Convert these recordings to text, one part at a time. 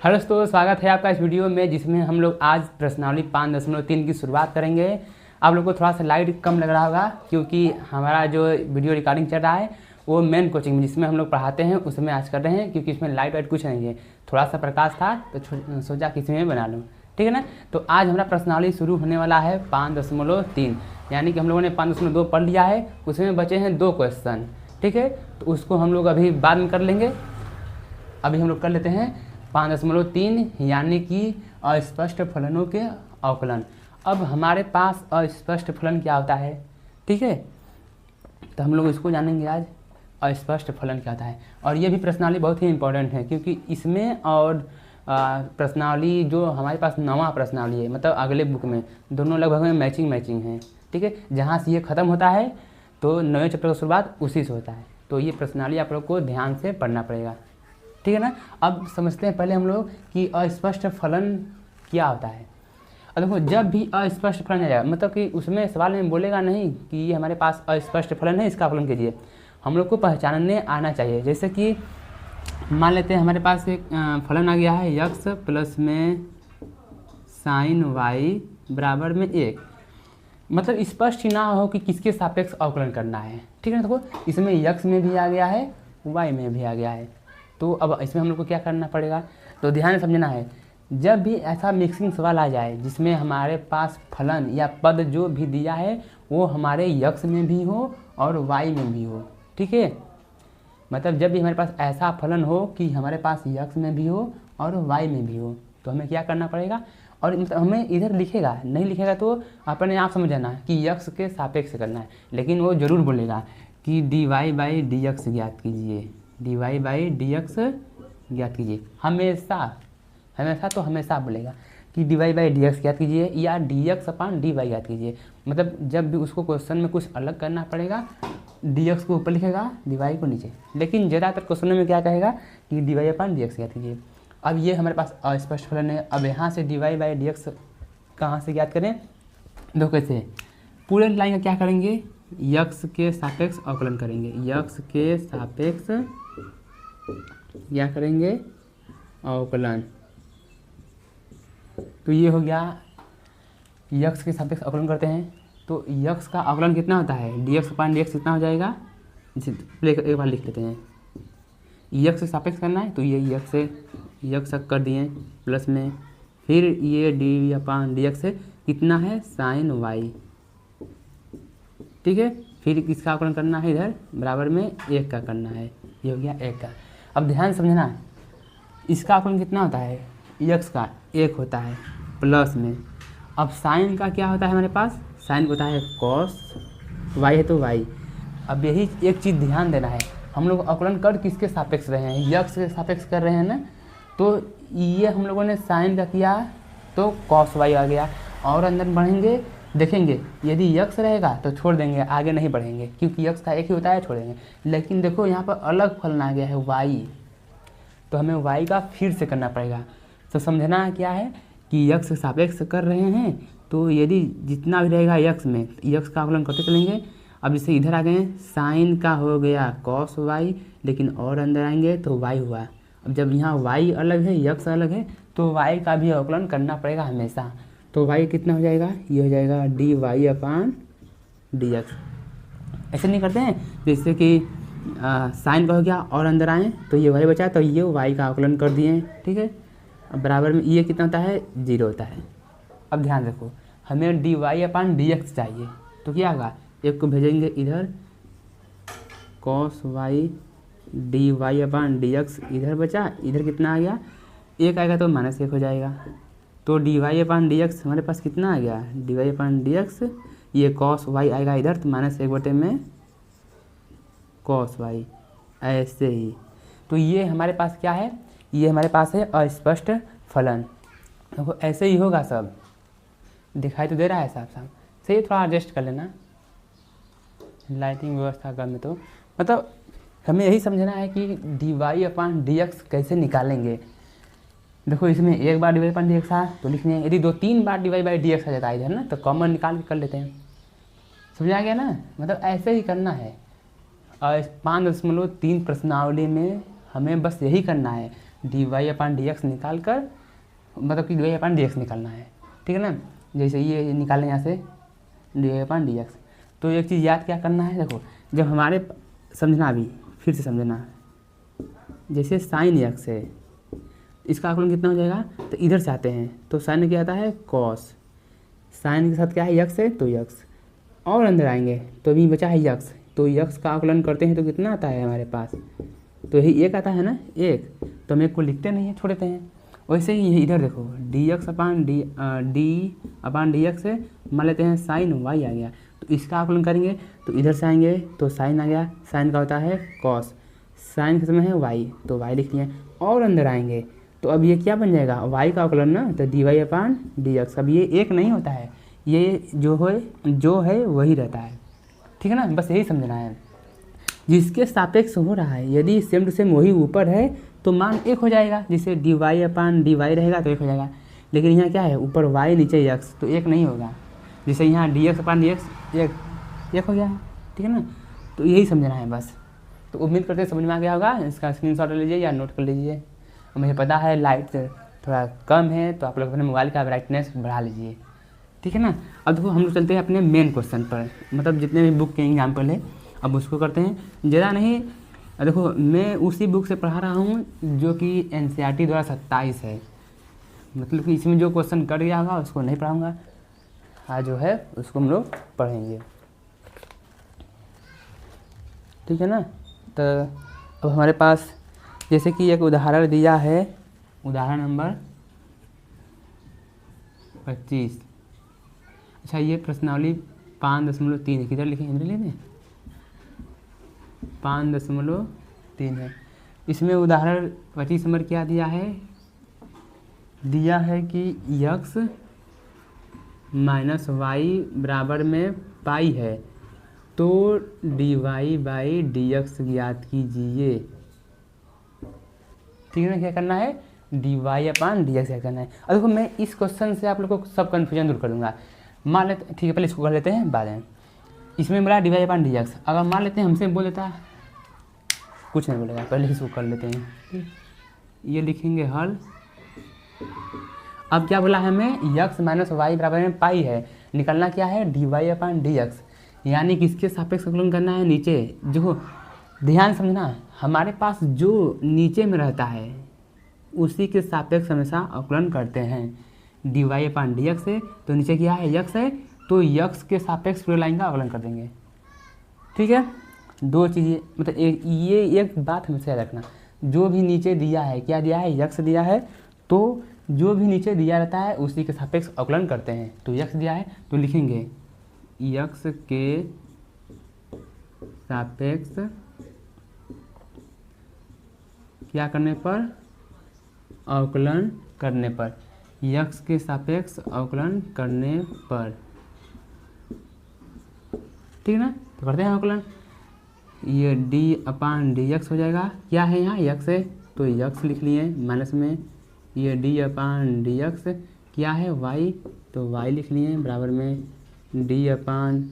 Hello दोस्तों, स्वागत है आपका इस वीडियो में जिसमें हम लोग आज प्रश्नावली 5.3 की शुरुआत करेंगे। आप लोग को थोड़ा सा लाइट कम लग रहा होगा क्योंकि हमारा जो वीडियो रिकॉर्डिंग चल रहा है वो मेन कोचिंग में जिसमें हम लोग पढ़ाते हैं उसमें आज कर रहे हैं, क्योंकि इसमें लाइट वाइट कुछ नहीं है। थोड़ा सा प्रकाश था तो सोचा कि इसमें बना लूँ, ठीक है ना। तो आज हमारा प्रश्नावली शुरू होने वाला है 5.3, यानी कि हम लोगों ने 5.2 पढ़ लिया है, उसमें बचे हैं 2 क्वेश्चन, ठीक है। तो उसको हम लोग अभी बाद में कर लेंगे। अभी हम लोग कर लेते हैं 5.3 यानी कि अस्पष्ट फलनों के अवकलन। अब हमारे पास अस्पष्ट फलन क्या होता है, ठीक है, तो हम लोग इसको जानेंगे आज। अस्पष्ट फलन क्या होता है, और ये भी प्रश्नावली बहुत ही इंपॉर्टेंट है क्योंकि इसमें और प्रश्नावली जो हमारे पास नवा प्रश्नावली है, मतलब अगले बुक में दोनों लगभग में मैचिंग है, ठीक है। जहाँ से ये ख़त्म होता है तो नए चैप्टर की शुरुआत उसी से होता है। तो ये प्रश्नावली आप लोग को ध्यान से पढ़ना पड़ेगा, ठीक है ना। अब समझते हैं पहले हम लोग कि अस्पष्ट फलन क्या होता है। अब देखो, जब भी अस्पष्ट फलन आ जाएगा, मतलब कि उसमें सवाल में बोलेगा नहीं कि ये हमारे पास अस्पष्ट फलन है, इसका फलन कीजिए। हम लोग को पहचानने आना चाहिए। जैसे कि मान लेते हैं हमारे पास एक फलन आ गया है यक्स प्लस में साइन वाई बराबर में 1। मतलब स्पष्ट ही ना हो कि किसके सापेक्ष अवकलन करना है, ठीक है ना। देखो, इसमें यक्स में भी आ गया है, वाई में भी आ गया है, तो अब इसमें हम लोग को क्या करना पड़ेगा, तो ध्यान से समझना है। जब भी ऐसा मिक्सिंग सवाल आ जाए जिसमें हमारे पास फलन या पद जो भी दिया है वो हमारे यक्स में भी हो और वाई में भी हो, ठीक है। मतलब जब भी हमारे पास ऐसा फलन हो कि हमारे पास यक्स में भी हो और वाई में भी हो, तो हमें क्या करना पड़ेगा। और हमें इधर लिखेगा, नहीं लिखेगा तो अपने आप समझ जाना कि यक्स के सापेक्ष करना है, लेकिन वो ज़रूर बोलेगा कि dy बाई डी एक्स ज्ञात कीजिए, dy बाई डी एक्स ज्ञात कीजिए। हमेशा बोलेगा कि dy बाई डी एक्स ज्ञात कीजिए या डी एक्स अपान डी वाई ज्ञात कीजिए। मतलब जब भी उसको क्वेश्चन में कुछ अलग करना पड़ेगा, डी एक्स को ऊपर लिखेगा, डी वाई को नीचे, लेकिन ज़्यादातर क्वेश्चन में क्या कहेगा कि dy अपान डी एक्स ज्ञात कीजिए। अब ये हमारे पास अस्पष्ट फलन है। अब यहाँ से dy बाई डी एक्स कहाँ से ज्ञात करें, दो कैसे, पूरे लाइन का क्या करेंगे, यक्स के सापेक्ष अवकलन करेंगे। यक्स के सापेक्ष क्या करेंगे, अवकलन। तो ये हो गया, यक्स के सापेक्ष अवकलन करते हैं तो यक्स का अवकलन कितना होता है, डी एक्स अपान डी एक्स कितना हो जाएगा, इसे एक बार लिख लेते हैं। यक्स के सापेक्ष करना है तो ये यक्स कर दिए प्लस में, फिर ये डी अपान डी एक्स कितना है, साइन वाई, ठीक है। फिर किसका अवकलन करना है, इधर बराबर में 1 का करना है, ये हो गया 1 का। अब ध्यान समझना, इसका अवकलन कितना होता है, यक्स का 1 होता है प्लस में। अब साइन का क्या होता है हमारे पास, साइन होता है कॉस, वाई है तो वाई। अब यही एक चीज़ ध्यान देना है, हम लोग अवकलन कर किसके सापेक्ष रहे हैं, यक्स के सापेक्ष कर रहे हैं ना। तो ये हम लोगों ने साइन का किया तो कॉस वाई आ गया, और अंदर बढ़ेंगे देखेंगे यदि यक्स रहेगा तो छोड़ देंगे, आगे नहीं बढ़ेंगे क्योंकि यक्स का 1 ही होता है, छोड़ेंगे। लेकिन देखो यहाँ पर अलग फलन आ गया है वाई, तो हमें वाई का फिर से करना पड़ेगा। तो समझना क्या है कि यक्स के सापेक्ष कर रहे हैं तो यदि जितना भी रहेगा यक्स में, यक्स का अवकलन करते चलेंगे। अब जैसे इधर आ गए, साइन का हो गया कॉस वाई, लेकिन और अंदर आएंगे तो वाई हुआ। अब जब यहाँ वाई अलग है यक्स अलग है तो वाई का भी अवकलन करना पड़ेगा हमेशा। तो वाई कितना हो जाएगा, ये हो जाएगा D Y upon D x. ऐसे नहीं करते हैं, जैसे कि साइन का हो गया और अंदर आए तो ये वाई बचा तो ये वाई का अवकलन कर दिए, ठीक है। अब बराबर में ये कितना होता है, 0 होता है। अब ध्यान रखो, हमें D Y upon D x चाहिए, तो क्या होगा, 1 को भेजेंगे इधर, cos Y D Y upon D x इधर बचा, इधर कितना आ गया, 1 आएगा तो -1 हो जाएगा। तो D Y upon D x हमारे पास कितना आ गया, D Y upon D x, ये कॉस वाई आएगा इधर तो -1 में कॉस वाई, ऐसे ही। तो ये हमारे पास क्या है, ये हमारे पास है अस्पष्ट फलन। देखो ऐसे ही होगा, सब दिखाई तो दे रहा है साफ साफ, सही। थोड़ा एडजस्ट कर लेना, लाइटिंग व्यवस्था कर में। तो मतलब हमें यही समझना है कि D Y upon D X कैसे निकालेंगे। देखो इसमें 1 बार D Y upon D X आ तो लिखने हैं, यदि 2-3 बार D Y by D X आ जाता है इधर ना, तो कॉमन निकाल के कर लेते हैं। समझ आ गया ना, मतलब ऐसे ही करना है। और 5.3 प्रश्नावली में हमें बस यही करना है। D Y upon D x निकाल कर, मतलब कि D Y upon D x निकालना है, ठीक है ना। जैसे ये निकालें यहाँ से D Y upon D X, तो एक चीज़ याद क्या करना है, देखो जब हमारे समझना, अभी फिर से समझना, जैसे साइन एक्स है, इसका आकलन कितना हो जाएगा, तो इधर से आते हैं तो साइन क्या आता है कॉस, साइन के साथ क्या है यक्स है तो यक्स, और अंदर आएंगे तो अभी बचा है यक्स, तो यक्स का आकलन करते हैं तो कितना आता है हमारे पास, तो यही एक आता है ना एक, तो हम एक को लिखते नहीं है, छोड़ देते हैं। वैसे ही इधर देखो डी एक्स अपान डी एक्स है, मान लेते हैं साइन वाई आ गया, तो इसका आकलन करेंगे तो इधर से आएंगे तो साइन आ गया, साइन का होता है कॉस, साइन के समय है वाई तो वाई लिख लिया, और अंदर आएंगे तो अब ये क्या बन जाएगा वाई का आकलन ना, तो D Y upon D x. अब ये एक नहीं होता है, ये जो है वही रहता है, ठीक है ना, बस यही समझना है। जिसके सापेक्ष हो रहा है यदि सेम टू सेम वही ऊपर है तो मान एक हो जाएगा, जैसे D Y upon D Y रहेगा तो एक हो जाएगा, लेकिन यहाँ क्या है ऊपर वाई नीचे एक्स तो एक नहीं होगा, जैसे यहाँ डी एक्स अपान डी एक्स एक हो गया है, ठीक है ना, तो यही समझना है बस। तो उम्मीद करते समझ में आ गया होगा, इसका स्क्रीनशॉट ले लीजिए या नोट कर लीजिए। मुझे पता है लाइट थोड़ा कम है तो आप लोग अपने मोबाइल का ब्राइटनेस बढ़ा लीजिए, ठीक है ना। अब देखो हम लोग चलते हैं अपने मेन क्वेश्चन पर, मतलब जितने भी बुक के एग्जाम्पल है अब उसको करते हैं, ज़्यादा नहीं। देखो मैं उसी बुक से पढ़ा रहा हूँ जो कि NCERT द्वारा 27 है, मतलब कि इसमें जो क्वेश्चन कट गया होगा उसको नहीं पढ़ाऊँगा, आज जो है उसको हम लोग पढ़ेंगे, ठीक है ना। तो अब हमारे पास जैसे कि एक उदाहरण दिया है, उदाहरण नंबर 25। अच्छा ये प्रश्नावली 5.3 किधर लिखे, इधर ले दें, 5.3 है। इसमें उदाहरण 25 नंबर क्या दिया है कि यक्स माइनस वाई बराबर में पाई है, तो D Y by D x ज्ञात कीजिए, ठीक है ना। क्या करना है d Y upon D x क्या करना है। और देखो मैं इस क्वेश्चन से आप लोग को सब कन्फ्यूजन दूर कर दूंगा। मान लेते, ठीक है पहले इसको कर लेते हैं बाद में। इसमें बोला D Y upon D x, अगर मान लेते हैं हमसे बोल देता कुछ नहीं बोलेगा, पहले इसको कर लेते हैं, ये लिखेंगे हल। अब क्या बोला है हमें यक्स माइनस वाई बराबर में पाई है, निकलना क्या है d Y upon D x, यानी किसके सापेक्ष आकलन करना है नीचे। जो ध्यान समझना, हमारे पास जो नीचे में रहता है उसी के सापेक्ष हमेशा आकलन करते हैं। D Y upon D x है तो नीचे क्या है यक्स है, तो यक्स के सापेक्ष पूरे लाइन का आकलन कर देंगे, ठीक है। दो चीज़ें, मतलब ये एक बात हमेशा याद रखना, जो भी नीचे दिया है, क्या दिया है यक्स दिया है, तो जो भी नीचे दिया रहता है उसी के सापेक्ष आकलन करते हैं। तो यक्स दिया है तो लिखेंगे यक्स के सापेक्ष क्या करने पर, अवकलन करने पर, यक्स के सापेक्ष अवकलन करने पर, ठीक है ना। तो करते हैं अवकलन, ये डी अपान डी एक्स हो जाएगा, क्या है यहाँ यक्स है तो यक्स लिख लिए माइनस में, ये डी अपान डी एक्स क्या है वाई तो वाई लिख लिए बराबर में डी अपान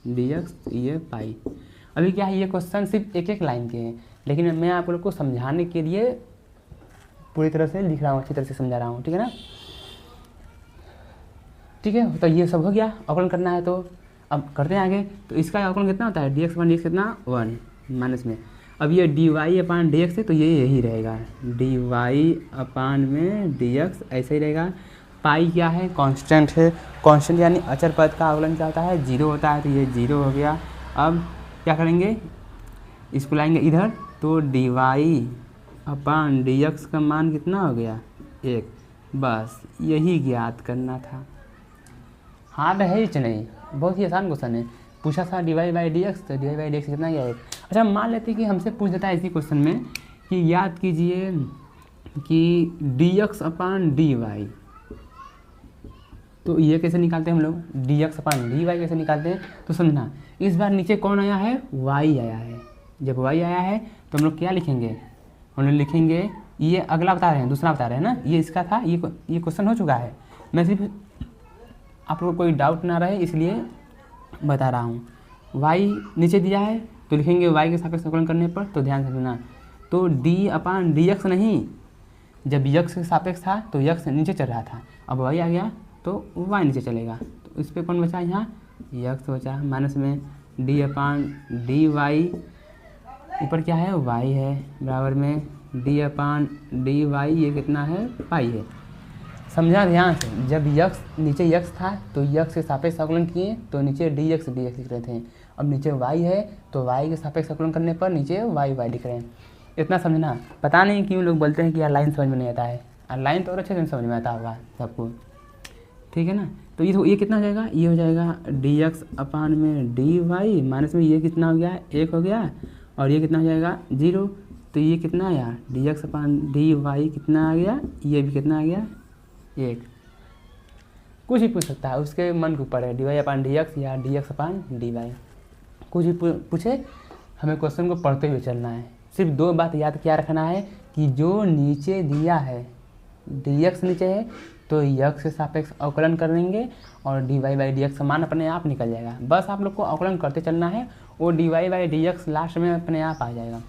डी एक्स, ये पाई। अभी क्या है ये क्वेश्चन सिर्फ एक एक लाइन के हैं, लेकिन मैं आप लोग को समझाने के लिए पूरी तरह से लिख रहा हूँ, अच्छी तरह से समझा रहा हूँ, ठीक है ना। ठीक है, तो ये सब हो गया, आकलन करना है तो अब करते हैं आगे। तो इसका आकलन कितना होता है डी एक्स अपान डी एक्स कितना 1 माइनस में, अब ये D Y upon D x है तो ये यही रहेगा डी वाई अपान में डी एक्स ऐसे ही रहेगा। पाई क्या है कांस्टेंट है, कांस्टेंट यानी अचर पद का आकलन क्या होता है 0 होता है, तो ये 0 हो गया। अब क्या करेंगे इसको लाएंगे इधर, तो D Y upon D x का मान कितना हो गया 1, बस यही ज्ञात करना था। हार्ड है ही नहीं, बहुत ही आसान क्वेश्चन है। पूछा था D Y by D X, तो D Y by D X कितना गया 1। अच्छा मान लेते कि हमसे पूछ देता है इसी क्वेश्चन में कि याद कीजिए कि डी एक्स अपान डी वाई, तो ये कैसे निकालते हैं हम लोग, डी एक्स अपान डी वाई कैसे निकालते हैं। तो समझना इस बार नीचे कौन आया है वाई आया है, जब वाई आया है तो हम लोग क्या लिखेंगे, हम लोग लिखेंगे ये अगला बता रहे हैं, दूसरा बता रहे हैं ना, ये इसका था, ये क्वेश्चन हो चुका है। मैं सिर्फ आप लोग को कोई डाउट ना रहे इसलिए बता रहा हूँ। वाई नीचे दिया है तो लिखेंगे वाई के सापेक्ष आकलन करने पर, तो ध्यान से सुनना, तो डी अपान डी एक्स नहीं, जब यक्स के सापेक्ष था तो यक्स नीचे चल रहा था, अब वाई आ गया तो वाई नीचे चलेगा। तो इस पर कौन बचा यहाँ, यक्स बचा, माइनस में डी अपान डी वाई, ऊपर क्या है वाई है, बराबर में डी अपान डी वाई, ये कितना है पाई है। समझा ध्यान से, जब यक्स नीचे यक्स था तो यक्स के सापेक्ष अवकलन किए तो नीचे डी एक्स लिख रहे थे, अब नीचे वाई है तो वाई के सापेक्ष अवकलन करने पर नीचे वाई लिख रहे हैं। इतना समझना। पता नहीं क्यों लोग बोलते हैं कि यार लाइन समझ में नहीं आता है, लाइन तो और अच्छे से समझ में आता होगा सबको, ठीक है ना। तो ये कितना हो जाएगा, ये हो जाएगा डी एक्स अपान में डी वाई, माइनस में ये कितना हो गया 1 हो गया, और ये कितना हो जाएगा 0। तो ये कितना आया डी एक्स अपान डी वाई कितना आ गया, ये भी कितना आ गया 1। कुछ भी पूछ सकता है, उसके मन के ऊपर है, d Y upon D x या डी एक्स अपान डी वाई, कुछ भी पूछे, हमें क्वेश्चन को पढ़ते हुए चलना है। सिर्फ 2 बात याद क्या रखना है कि जो नीचे दिया है डी एक्स नीचे है तो यक्स के सापेक्ष अवकलन करेंगे और d Y by D x का मान अपने आप निकल जाएगा। बस आप लोग को अवकलन करते चलना है, वो d Y by D x last में अपने आप आ जाएगा।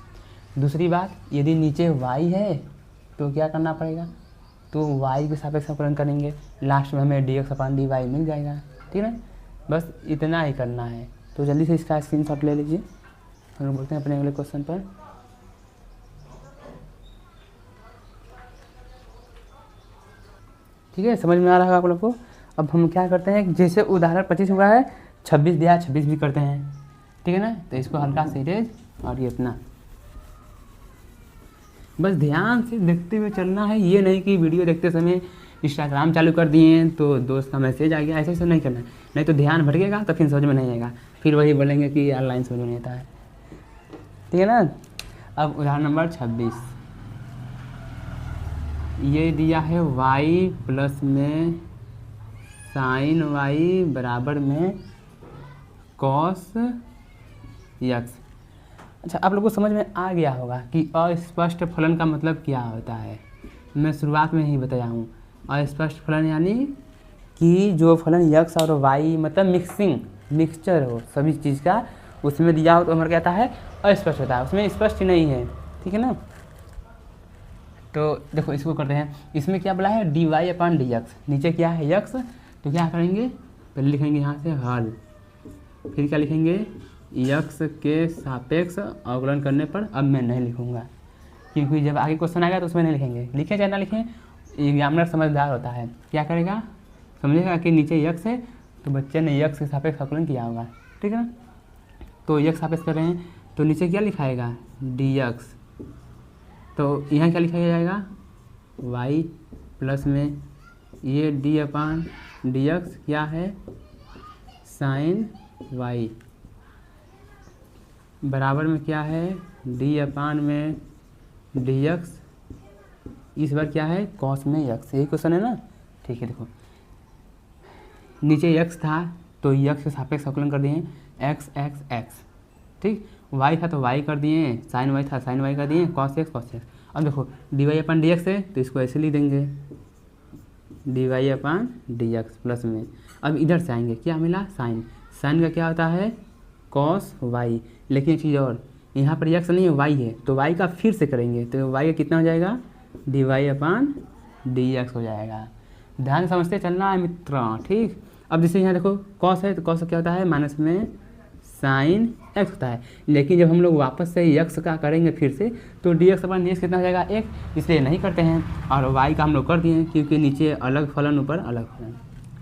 दूसरी बात, यदि नीचे वाई है तो क्या करना पड़ेगा, तो वाई के सापेक्ष अवकलन करेंगे, लास्ट में हमें डी एक्स अपान डी वाई मिल जाएगा, ठीक है। बस इतना ही करना है। तो जल्दी से इसका स्क्रीनशॉट ले लीजिए, हम लोग बोलते हैं अपने अगले क्वेश्चन पर। ठीक है, समझ में आ रहा है आप लोग को। अब हम क्या करते हैं, जैसे उदाहरण 25 हुआ है, 26 दिया 26 भी करते हैं, ठीक है ना। तो इसको हल्का से इरेज और ये अपना बस ध्यान से देखते हुए चलना है। ये नहीं कि वीडियो देखते समय इंस्टाग्राम चालू कर दिए तो दोस्त का मैसेज आ गया, ऐसे ऐसे नहीं करना है, नहीं तो ध्यान भटकेगा तो फिर समझ में नहीं आएगा, फिर वही बोलेंगे कि यार लाइन समझ में नहीं आता है, ठीक है ना। अब उदाहरण नंबर 26, ये दिया है y प्लस में साइन y बराबर में कॉस यक्स। अच्छा, आप लोगों को समझ में आ गया होगा कि अस्पष्ट फलन का मतलब क्या होता है। मैं शुरुआत में ही बताया हूँ, अस्पष्ट फलन यानी कि जो फलन यक्स और y मतलब मिक्सचर हो सभी चीज़ का, उसमें दिया हो तो हमारा क्या आता है अस्पष्ट होता है, उसमें स्पष्ट नहीं है, ठीक है ना। तो देखो इसको करते हैं, इसमें क्या बोला है d Y upon D x, नीचे क्या है यक्स, तो क्या करेंगे पहले लिखेंगे यहाँ से हल, फिर क्या लिखेंगे यक्स के सापेक्ष अवकलन करने पर। अब मैं नहीं लिखूँगा क्योंकि जब आगे क्वेश्चन आएगा तो उसमें नहीं लिखेंगे, लिखें चाहे ना लिखें, एग्जामिनर समझदार होता है, क्या करेगा समझेगा कि नीचे यक्स है तो बच्चे ने यक्स के सापेक्ष अवकलन किया होगा, ठीक है ना। तो यक्स सापेक्ष कर रहे हैं तो नीचे क्या लिखाएगा डी एक्स, तो यहाँ क्या लिखा जाएगा y प्लस में ये d अपान डी एक्स क्या है साइन y बराबर में क्या है d अपान में डी एक्स, इस बार क्या है कॉस में x, यही क्वेश्चन है ना, ठीक है। देखो नीचे x था तो x के सापेक्ष अवकलन कर दिए x x x, ठीक, y था तो y कर दिए, साइन y था साइन y कर दिए, cos x cos x। अब देखो D Y upon D x है तो इसको ऐसे लिख देंगे D Y upon D x plus में। अब इधर से आएंगे, क्या मिला साइन, साइन का क्या होता है cos y, लेकिन एक चीज़ और, यहाँ पर x नहीं है y है तो y का फिर से करेंगे तो y का कितना हो जाएगा D Y upon D x हो जाएगा। ध्यान समझते चलना है मित्रों, ठीक। अब जैसे यहाँ देखो cos है तो cos क्या होता है माइनस में साइन x होता है, लेकिन जब हम लोग वापस से x का करेंगे फिर से तो डी एक्स अपान डी एक्स कितना हो जाएगा 1, इसलिए नहीं करते हैं, और y का हम लोग कर दिए हैं क्योंकि नीचे अलग फलन ऊपर अलग फलन,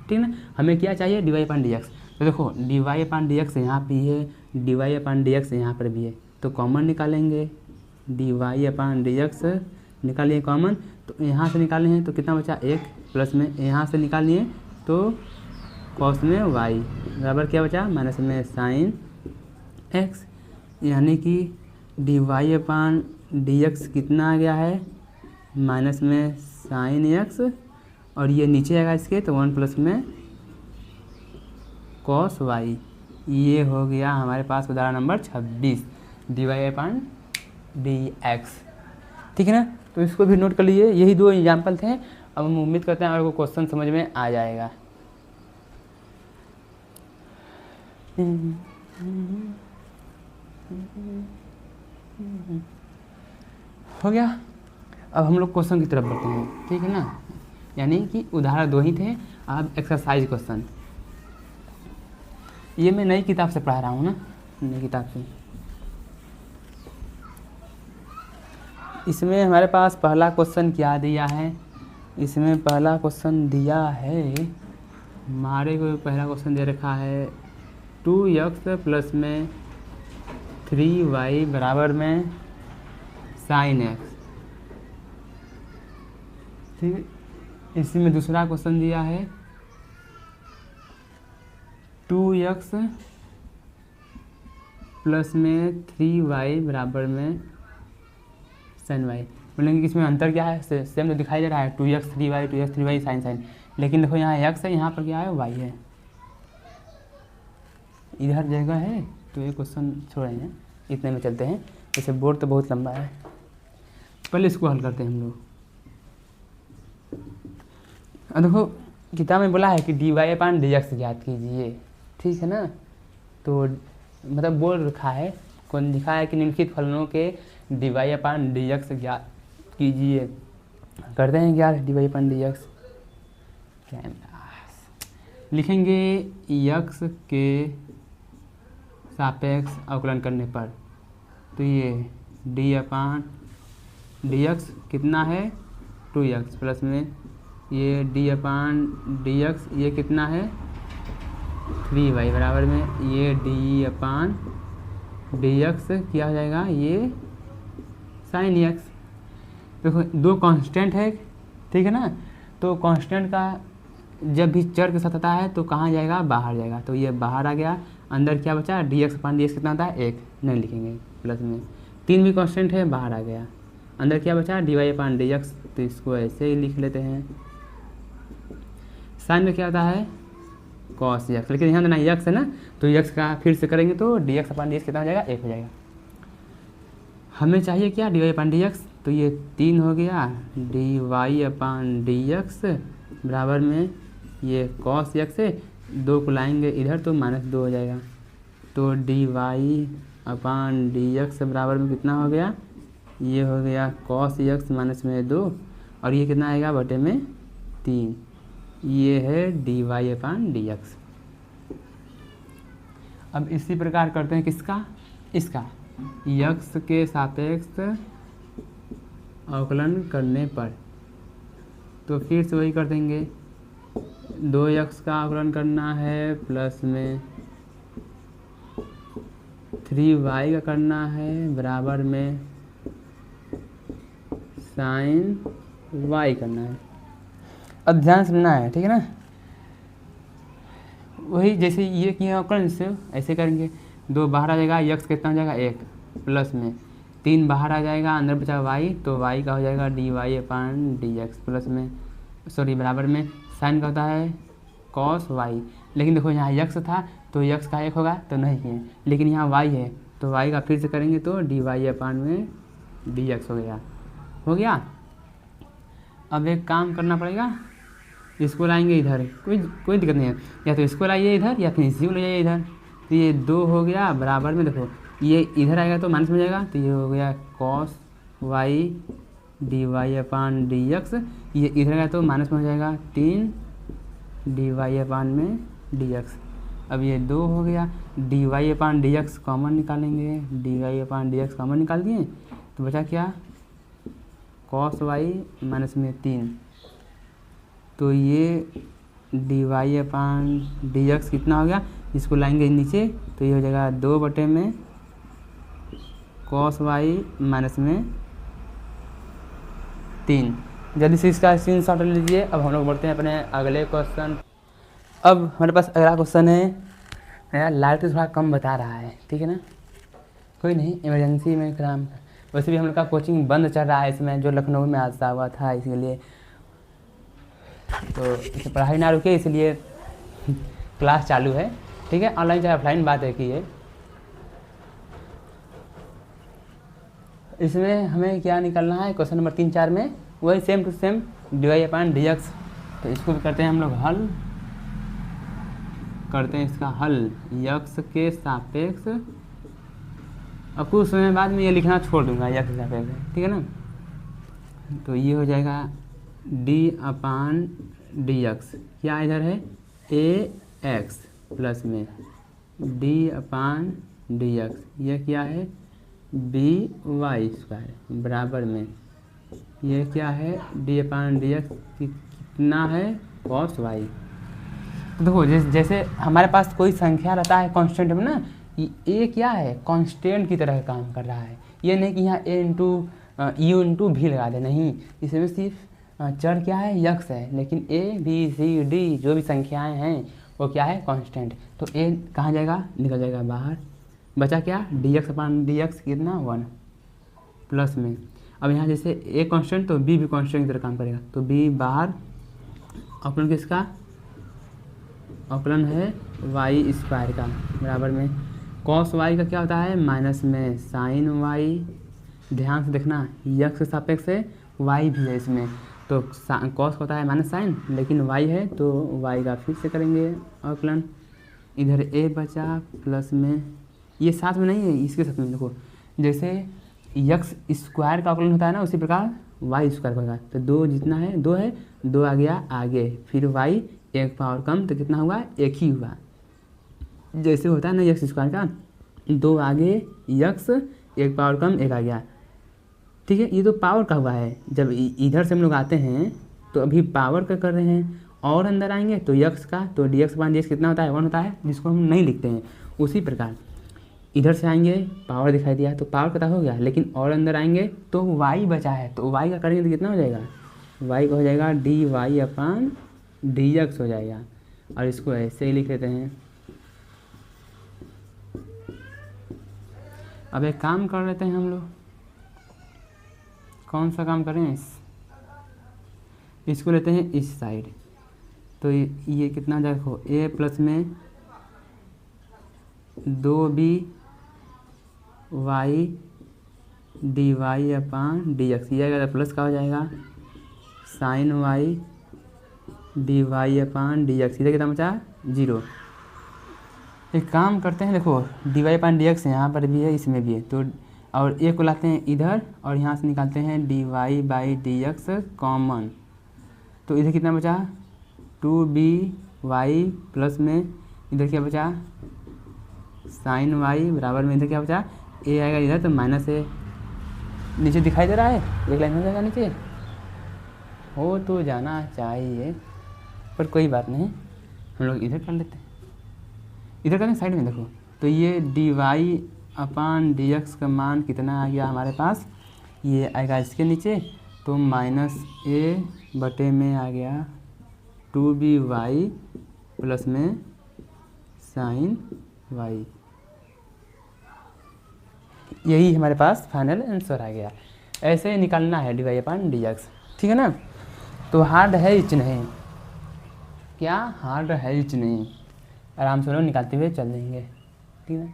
ठीक ना। हमें क्या चाहिए D Y upon D X, तो देखो D Y upon D x यहाँ भी है, d Y upon D x यहाँ पर भी है, तो कॉमन निकालेंगे D Y upon D x निकालिए कॉमन, तो यहाँ से निकाले हैं तो कितना बचा 1 प्लस में यहाँ से निकालिए तो कॉस में y बराबर क्या बचा माइनस में साइन x, यानी कि D Y upon D X कितना आ गया है माइनस में साइन x, और ये नीचे आएगा इसके तो 1 प्लस में कॉस y। ये हो गया हमारे पास उदाहरण number 26 D Y upon D x, ठीक है ना। तो इसको भी नोट कर लीजिए, यही 2 एग्जाम्पल थे। अब हम उम्मीद करते हैं आपको क्वेश्चन समझ में आ जाएगा। हो गया। अब हम लोग क्वेश्चन की तरफ बढ़ते हैं, ठीक है ना। यानी कि उदाहरण 2 ही थे, अब एक्सरसाइज क्वेश्चन। ये मैं नई किताब से पढ़ा रहा हूँ ना, नई किताब से। इसमें हमारे पास पहला क्वेश्चन क्या दिया है, इसमें पहला क्वेश्चन दिया है हमारे को, पहला क्वेश्चन दे रखा है 2x प्लस में 3y बराबर में sin x, ठीक। इसी में दूसरा क्वेश्चन दिया है 2x प्लस में 3y बराबर में sin y। बोलेंगे कि इसमें अंतर क्या है, सेम तो दिखाई दे रहा है 2x 3y sin, लेकिन देखो यहाँ x है, यहाँ पर क्या है y है, इधर जगह है, तो ये क्वेश्चन छोड़ेंगे, इतने में चलते हैं। जैसे बोर्ड तो बहुत लंबा है, पहले इसको हल करते हैं हम लोग। देखो किताब में बोला है कि dy/dx ज्ञात कीजिए, ठीक है ना। तो मतलब बोल रखा है, कौन लिखा है कि निम्नलिखित फलनों के dy/dx ज्ञात कीजिए। करते हैं क्या dy/dx, क्या लिखेंगे x के सापेक्ष अवकलन करने पर, तो ये dy/dx कितना है 2x प्लस में ये dy/dx ये कितना है 3y बराबर में ये dy/dx क्या हो जाएगा ये sin x। देखो दो कांस्टेंट है, ठीक है ना। तो कांस्टेंट का जब भी चर के साथ आता है तो कहाँ जाएगा, बाहर जाएगा, तो ये बाहर आ गया। अंदर क्या बचा dx/dx कितना होता है 1, नहीं लिखेंगे, प्लस में 3 भी कांस्टेंट है, बाहर आ गया। अंदर क्या बचा dy/dx, तो इसको ऐसे ही लिख लेते हैं। साइन में क्या होता है cos x, लेकिन यहाँ देना x है ना, तो x का फिर से करेंगे तो dx/dx कितना हो जाएगा 1 हो जाएगा। हमें चाहिए क्या dy/dx, तो ये 3 हो गया dy/dx बराबर में ये cos x है, 2 को लाएंगे इधर तो -2 हो जाएगा। तो dy/dx बराबर में कितना हो गया, ये हो गया cos x माइनस में 2, और ये कितना आएगा बटे में 3, ये है dy/dx। अब इसी प्रकार करते हैं किसका, इसका x के सापेक्ष अवकलन करने पर, तो फिर से वही कर देंगे, 2x का अवकलन करना है प्लस में 3y का करना है बराबर में sin y करना है। अब ध्यान से लेना है, ठीक है ना। वही जैसे ये किया अवकलन से ऐसे करेंगे, 2 बाहर आ जाएगा, x कितना हो जाएगा 1 प्लस में 3 बाहर आ जाएगा, अंदर बचा y, तो y का हो जाएगा dy/dx प्लस में बराबर में साइन का होता है cos y। लेकिन देखो यहाँ x था तो x का 1 होगा तो नहीं किए, लेकिन यहाँ y है तो y का फिर से करेंगे तो dy/dx हो गया। अब एक काम करना पड़ेगा, इसको लाएंगे इधर, कोई दिक्कत नहीं है, या तो इसको लाइए इधर या फिर इसी को ले जाइए इधर। तो ये 2 हो गया बराबर में, देखो ये इधर आएगा तो माइनस में जाएगा, तो ये हो गया cos y dy/dx, ये इधर आएगा तो माइनस में हो जाएगा 3 dy/dx। अब ये 2 हो गया, dy/dx कॉमन निकालेंगे, dy/dx कॉमन निकाल दिए तो बचा क्या cos y माइनस में 3, तो ये dy/dx कितना हो गया, इसको लाएंगे नीचे तो ये हो जाएगा 2 बटे में cos y माइनस में 3। जल्दी से इसका स्क्रीनशॉट ले लीजिए। अब हम लोग बढ़ते हैं अपने अगले क्वेश्चन। अब हमारे पास अगला क्वेश्चन है, यार लाइट तो थोड़ा कम बता रहा है, ठीक है ना, कोई नहीं, इमरजेंसी में काम। वैसे भी हम लोग का कोचिंग बंद चल रहा है इसमें, जो लखनऊ में हादसा हुआ था, इसीलिए तो इसे पढ़ाई ना रुके, इसलिए क्लास चालू है, ठीक है। ऑनलाइन चाहे ऑफलाइन बात है कि ये इसमें हमें क्या निकालना है, क्वेश्चन नंबर 3, 4 में वही सेम टू सेम dy/dx। तो इसको भी करते हैं हम लोग हल, करते हैं इसका हल x के सापेक्ष। अब कुछ समय बाद में ये लिखना छोड़ दूंगा x के सापेक्ष, ठीक है ना। तो ये हो जाएगा d/dx, क्या इधर है ax प्लस में d/dx, ये क्या है by² बराबर में ये क्या है d/dx कितना है cos y। तो देखो जैसे हमारे पास कोई संख्या रहता है कांस्टेंट में ना, ये क्या है कांस्टेंट की तरह काम कर रहा है। ये नहीं कि यहाँ a/u/v लगा दे, नहीं, इसमें सिर्फ चर क्या है यक्स है, लेकिन a b c d जो भी संख्याएं हैं वो क्या है कांस्टेंट। तो a कहाँ जाएगा, निकल जाएगा बाहर, बचा क्या dx/dx कितना 1 प्लस में। अब यहाँ जैसे a कांस्टेंट तो b भी कांस्टेंट की तरह काम करेगा, तो b बाहर, अवकलन किसका, अवकलन है y² का बराबर में cos y का क्या होता है माइनस में sin y। ध्यान से देखना यक्स के सापेक्ष है, y भी है इसमें, तो cos होता है माइनस साइन, लेकिन y है तो y का फिर से करेंगे अवकलन। इधर a बचा प्लस में, ये साथ में नहीं है, इसके साथ में देखो जैसे यक्स स्क्वायर का अवकलन होता है ना, उसी प्रकार y² का होगा। तो 2 जितना है 2 है, 2 आ गया आगे, फिर y एक पावर कम तो कितना हुआ एक ही हुआ। जैसे होता है ना यक्स स्क्वायर का, 2 आगे यक्स एक पावर कम एक आ गया, ठीक है। ये तो पावर का हुआ है, जब इधर से हम लोग आते हैं तो अभी पावर का कर रहे हैं, और अंदर आएंगे तो यक्स का, तो dx/dx कितना होता है 1 होता है, जिसको हम नहीं लिखते हैं। उसी प्रकार इधर से आएंगे पावर दिखाई दिया तो पावर पता हो गया, लेकिन और अंदर आएंगे तो y बचा है, तो y का करेंगे तो कितना हो जाएगा, y का हो जाएगा dy/dx हो जाएगा। और इसको ऐसे ही लिख लेते हैं। अब एक काम कर लेते हैं हम लोग, कौन सा काम करें, इसको लेते हैं इस साइड, तो ये कितना जाएगा देखो a प्लस में 2b y dy/dx, ये आएगा प्लस का हो जाएगा sin y dy/dx, इधर कितना बचा 0। एक काम करते हैं, देखो dy/dx यहाँ पर भी है इसमें भी है, तो और a को लाते हैं इधर और यहाँ से निकालते हैं dy/dx कॉमन, तो इधर कितना बचा 2by प्लस में इधर क्या बचा sin y बराबर में इधर क्या बचा a आएगा इधर, तो माइनस a नीचे दिखाई दे रहा है, एक लाइन हो जाएगा नीचे, हो तो जाना चाहिए पर कोई बात नहीं, हम लोग इधर कर लेते हैं, इधर करते हैं साइड में। देखो तो ये dy/dx का मान कितना आ गया हमारे पास, ये आएगा इसके नीचे, तो -a में आ गया 2by प्लस में sin y, यही हमारे पास फाइनल आंसर आ गया। ऐसे निकालना है dy/dx, ठीक है ना। तो हार्ड है इच नहीं, क्या हार्ड है इच नहीं, आराम से लोग निकालते हुए चल देंगे, ठीक है।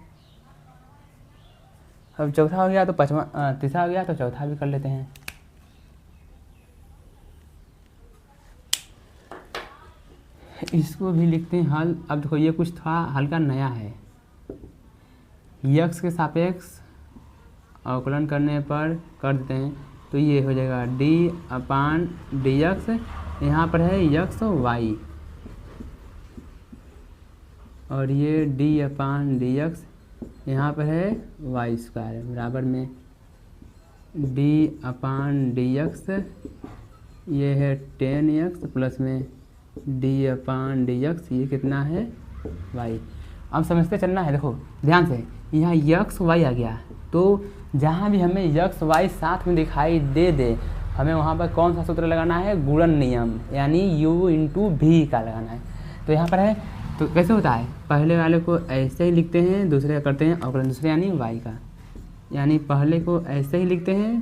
अब चौथा हो गया तो तीसरा हो गया तो चौथा भी कर लेते हैं। इसको भी लिखते हैं हल। अब देखो ये कुछ थोड़ा हल्का नया है, यक्स के सापेक्ष अवकलन करने पर कर देते हैं, तो ये हो जाएगा d/dx, यहाँ पर है यक्स y, और ये d/dx यहाँ पर है y² बराबर में d/dx, ये है 10x प्लस में d/dx, ये कितना है y। अब समझते चलना है, देखो ध्यान से, यहाँ यक्स y आ गया, तो जहाँ भी हमें यक्स y साथ में दिखाई दे हमें वहाँ पर कौन सा सूत्र लगाना है, गुणन नियम, यानी u/v का लगाना है। तो यहाँ पर है, तो कैसे होता है, पहले वाले को ऐसे ही लिखते हैं, दूसरे का करते हैं अवकलन, दूसरे यानी y का, यानी पहले को ऐसे ही लिखते हैं,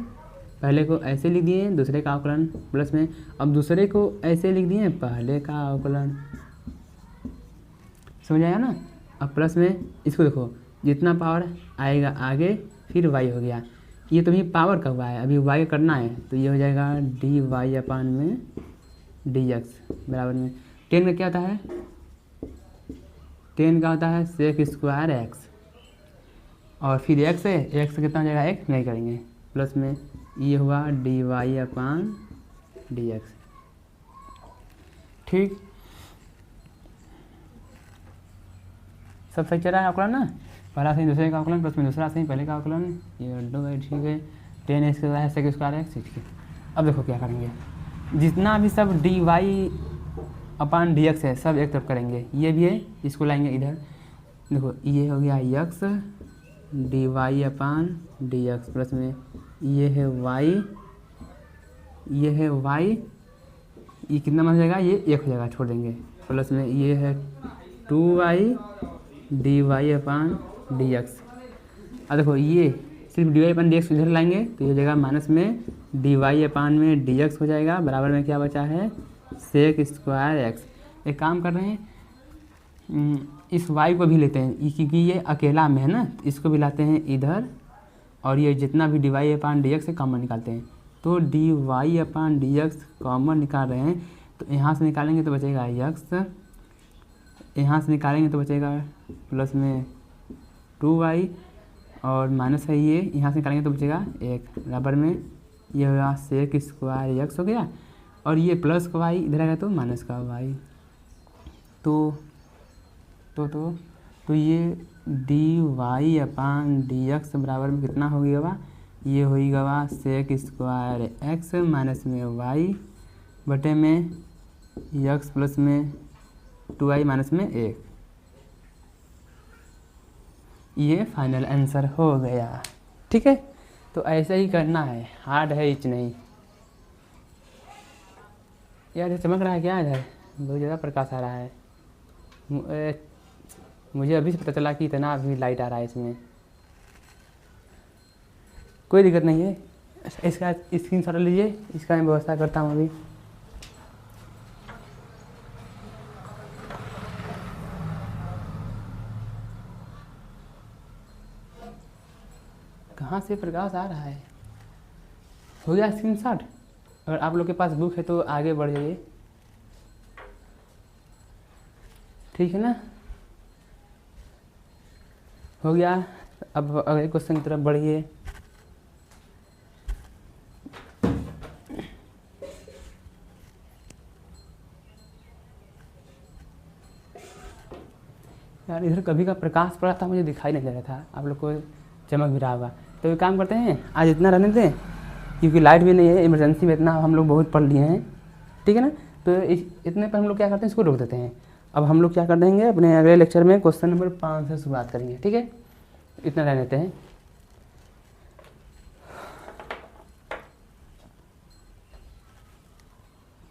पहले को ऐसे लिख दिए दूसरे का अवकलन प्लस में, अब दूसरे को ऐसे लिख दिए पहले का अवकलन, समझ आया ना। अब प्लस में इसको देखो जितना पावर आएगा आगे फिर y हो गया, ये तो भी पावर का हुआ है, अभी y करना है, तो ये हो जाएगा dy/dx बराबर में 10 का क्या होता है, 10 का होता है sec² x, और फिर x है, x कितना हो जाएगा, x नहीं करेंगे प्लस में ये हुआ dy अपान dx। ठीक, सब सही चल रहा है आकलन ना, पहला सही दूसरे का आकलन प्लस में दूसरा सही पहले का आकलन, ये दो है ठीक है। 10 स्क्वायर सेक स्क्वायर एक्स ठीक है। अब देखो क्या करेंगे, जितना भी सब dy अपान dx है सब एक तरफ करेंगे, ये भी है इसको लाएंगे इधर। देखो ये हो गया x dy अपान dx प्लस में ये है y, ये है y, ये कितना बन जाएगा, ये एक हो जाएगा छोड़ देंगे, प्लस में ये है 2y dy अपान dx। अब देखो ये सिर्फ dy अपान dx इधर लाएंगे तो ये हो जाएगा माइनस में dy अपान में dx हो जाएगा, बराबर में क्या बचा है सेक स्क्वायर x। एक काम कर रहे हैं, इस y को भी लेते हैं क्योंकि ये अकेला में है ना, इसको भी लाते हैं इधर, और ये जितना भी dy अपान dx है कॉमन निकालते हैं। तो dy अपान dx कॉमन निकाल रहे हैं, तो यहाँ से निकालेंगे तो बचेगा x, यहाँ से निकालेंगे तो बचेगा प्लस में 2y, और माइनस है ये, यहाँ से निकालेंगे तो बचेगा 1, बराबर में ये होगा सेक स्क्वायर x हो गया, और ये प्लस का y इधर आएगा तो माइनस का y। तो ये dy अपान dx बराबर में कितना हो गया, ये हो गया सेक स्क्वायर x माइनस में y बटे में x प्लस में 2y माइनस में 1। ये फाइनल आंसर हो गया। ठीक है, तो ऐसे ही करना है, हार्ड है इच नहीं। यार ये चमक रहा है क्या इधर, बहुत ज़्यादा प्रकाश आ रहा है। मुझे अभी से पता चला कि इतना अभी लाइट आ रहा है इसमें। कोई दिक्कत नहीं है, इसका स्क्रीनशॉट लीजिए, इसका मैं व्यवस्था करता हूँ अभी। कहाँ से प्रकाश आ रहा है, हो गया स्क्रीनशॉट। अगर आप लोग के पास बुक है तो आगे बढ़ जाइए, ठीक है ना, हो गया। अब अगले क्वेश्चन की तरफ बढ़िए। यार इधर कभी का प्रकाश पड़ा था, मुझे दिखाई नहीं दे रहा था, आप लोग को चमक भी रहा होगा। तो ये काम करते हैं, आज इतना रहने दें क्योंकि लाइट भी नहीं है, इमरजेंसी में इतना हम लोग बहुत पढ़ लिए हैं, ठीक है ना। तो इतने पर हम लोग क्या करते हैं, इसको रोक देते हैं। अब हम लोग क्या कर देंगे, अपने अगले लेक्चर में क्वेश्चन नंबर 5 से शुरुआत करेंगे, ठीक है। इतना रहने देते हैं।